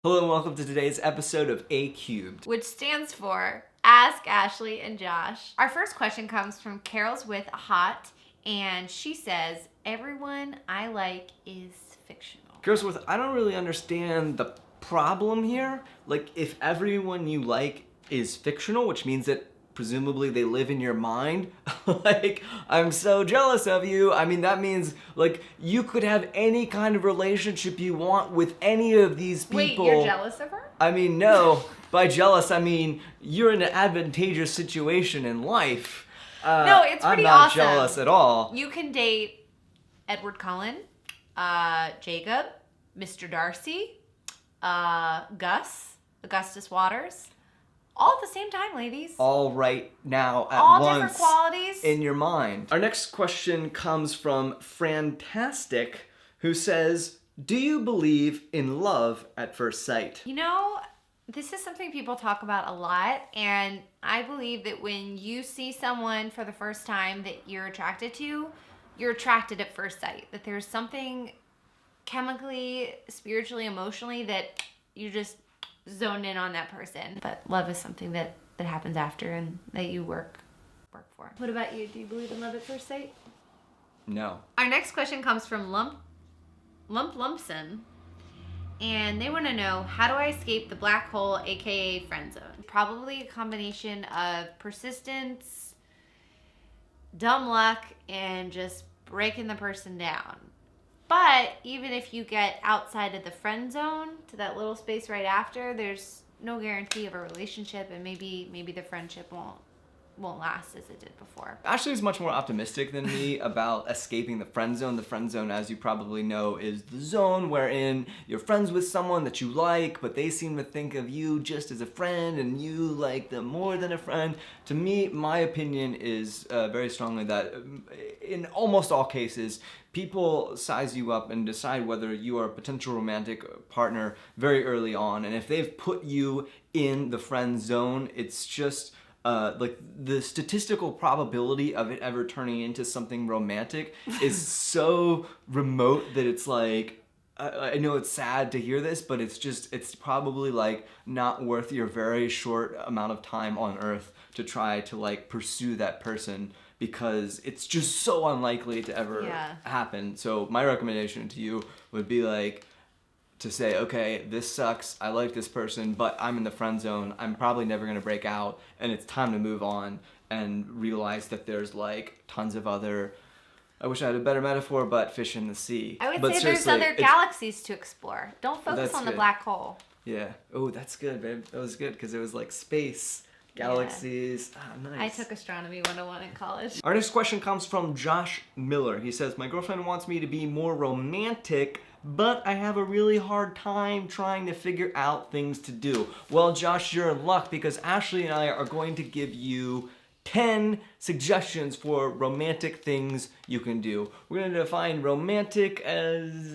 Hello and welcome to today's episode of A Cubed, which stands for Ask Ashley and Josh. Our first question comes from Carol's with Hot, and she says, everyone I like is fictional. Carsworth, I don't really understand the problem here. Like, if everyone you like is fictional, which means that presumably they live in your mind, like, I'm so jealous of you. I mean, that means, like, you could have any kind of relationship you want with any of these people. Wait, you're jealous of her? I mean, no. By jealous, I mean you're in an advantageous situation in life. No, it's pretty I'm not awesome. jealous at all. You can date Edward Cullen, Jacob, Mr. Darcy, Augustus Waters. All at the same time, ladies. All right now at all once. Different qualities. In your mind. Our next question comes from Frantastic, who says, do you believe in love at first sight? You know, this is something people talk about a lot, and I believe that when you see someone for the first time that you're attracted to, you're attracted at first sight. That there's something chemically, spiritually, emotionally that you just zone in on that person. But love is something that happens after and that you work for. What about you? Do you believe in love at first sight? No. Our next question comes from Lumpson. And they want to know, how do I escape the black hole, aka friend zone? Probably a combination of persistence, dumb luck, and just breaking the person down. But even if you get outside of the friend zone to that little space right after, there's no guarantee of a relationship, and maybe the friendship won't last as it did before. Ashley is much more optimistic than me about escaping the friend zone. The friend zone, as you probably know, is the zone wherein you're friends with someone that you like, but they seem to think of you just as a friend and you like them more than a friend. To me, my opinion is very strongly that in almost all cases, people size you up and decide whether you are a potential romantic partner very early on. And if they've put you in the friend zone, it's just like the statistical probability of it ever turning into something romantic is so remote that it's like, I know it's sad to hear this, but it's probably like not worth your very short amount of time on earth to try to like pursue that person, because it's just so unlikely to ever happen. So my recommendation to you would be like, to say, okay, this sucks, I like this person, but I'm in the friend zone, I'm probably never gonna break out, and it's time to move on and realize that there's like tons of other, I wish I had a better metaphor, but fish in the sea. I would say there's other galaxies to explore. Don't focus on the black hole. Yeah. Oh, that's good, babe. That was good, because it was like space, galaxies. Ah, nice. I took Astronomy 101 in college. Our next question comes from Josh Miller. He says, my girlfriend wants me to be more romantic, but I have a really hard time trying to figure out things to do. Well, Josh, you're in luck, because Ashley and I are going to give you 10 suggestions for romantic things you can do. We're going to define romantic as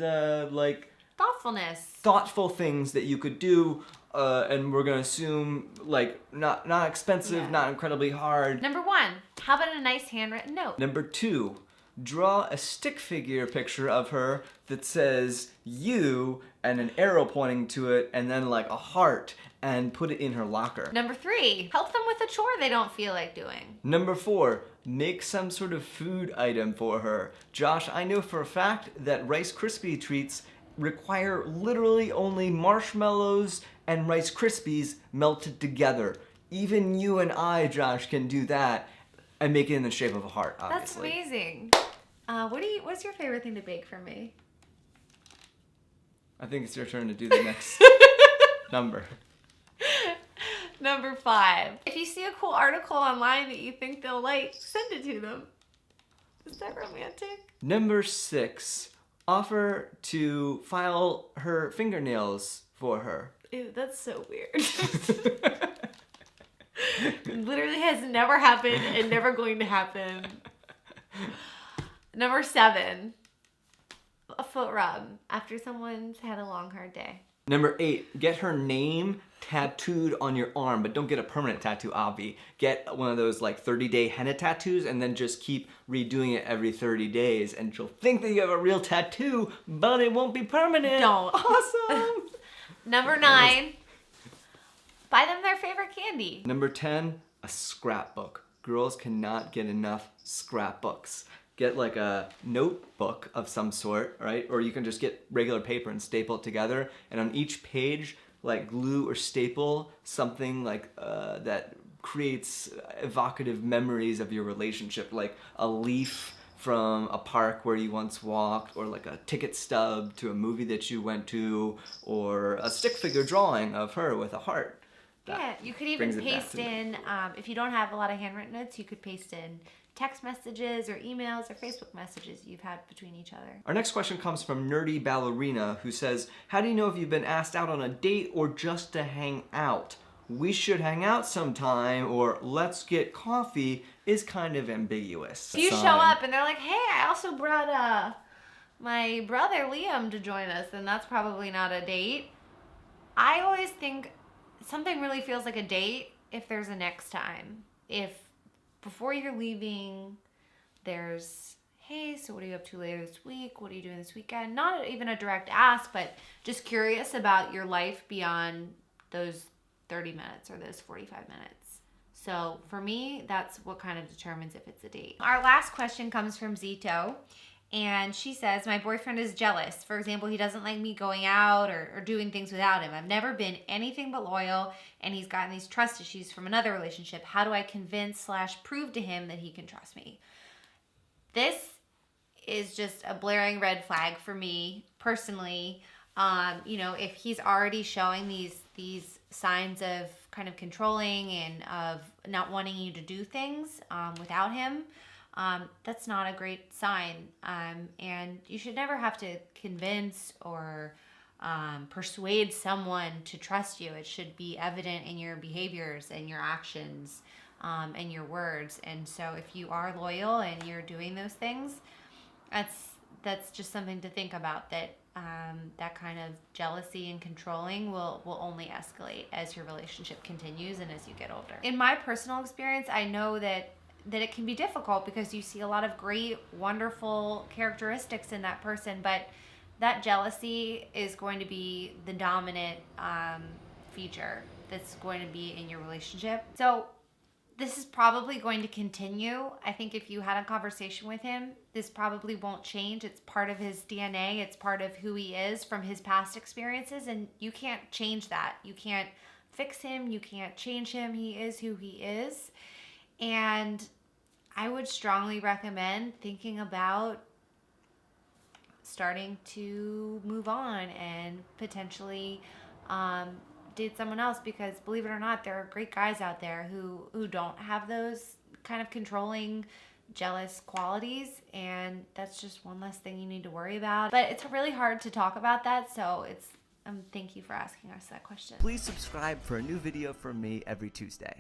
like thoughtfulness. Thoughtful things that you could do, and we're going to assume like not expensive, not incredibly hard. Number 1, how about a nice handwritten note? Number 2, draw a stick figure picture of her that says you and an arrow pointing to it and then like a heart, and put it in her locker. Number 3, help them with a chore they don't feel like doing. Number 4, make some sort of food item for her. Josh, I know for a fact that Rice Krispie treats require literally only marshmallows and Rice Krispies melted together. Even you and I, Josh, can do that and make it in the shape of a heart, obviously. That's amazing. What's your favorite thing to bake for me? I think it's your turn to do the next number. Number 5. If you see a cool article online that you think they'll like, send it to them. Is that romantic? Number 6, offer to file her fingernails for her. Ew, that's so weird. Literally has never happened and never going to happen. Number 7, a foot rub after someone's had a long, hard day. Number 8, get her name tattooed on your arm, but don't get a permanent tattoo, obvi. Get one of those like 30-day henna tattoos and then just keep redoing it every 30 days and she'll think that you have a real tattoo, but it won't be permanent. Don't. Awesome. Number 9, buy them their favorite candy. Number 10, a scrapbook. Girls cannot get enough scrapbooks. Get like a notebook of some sort, right? Or you can just get regular paper and staple it together. And on each page, like glue or staple something like that creates evocative memories of your relationship, like a leaf from a park where you once walked, or like a ticket stub to a movie that you went to, or a stick figure drawing of her with a heart. Yeah, you could even brings it back paste to me. in, if you don't have a lot of handwritten notes, you could paste in text messages or emails or Facebook messages you've had between each other. Our next question comes from Nerdy Ballerina, who says, how do you know if you've been asked out on a date or just to hang out? We should hang out sometime, or let's get coffee is kind of ambiguous. If you show Sign. up and they're like, hey, I also brought my brother Liam to join us, then that's probably not a date. I always think something really feels like a date if there's a next time. If before you're leaving, there's, hey, so what are you up to later this week? What are you doing this weekend? Not even a direct ask, but just curious about your life beyond those 30 minutes or those 45 minutes. So for me, that's what kind of determines if it's a date. Our last question comes from Zito. And she says, my boyfriend is jealous. For example, he doesn't like me going out or doing things without him. I've never been anything but loyal, and he's gotten these trust issues from another relationship. How do I convince/prove to him that he can trust me? This is just a blaring red flag for me personally. If he's already showing these signs of kind of controlling and of not wanting you to do things without him, that's not a great sign. And you should never have to convince or persuade someone to trust you. It should be evident in your behaviors and your actions and your words. And so if you are loyal and you're doing those things, that's just something to think about, that that kind of jealousy and controlling will only escalate as your relationship continues and as you get older. In my personal experience, I know that it can be difficult because you see a lot of great, wonderful characteristics in that person, but that jealousy is going to be the dominant feature that's going to be in your relationship. So this is probably going to continue. I think if you had a conversation with him, this probably won't change. It's part of his DNA. It's part of who he is from his past experiences, and you can't change that. You can't fix him. You can't change him. He is who he is. And I would strongly recommend thinking about starting to move on and potentially date someone else, because believe it or not, there are great guys out there who don't have those kind of controlling, jealous qualities, and that's just one less thing you need to worry about. But it's really hard to talk about that, so thank you for asking us that question. Please subscribe for a new video from me every Tuesday.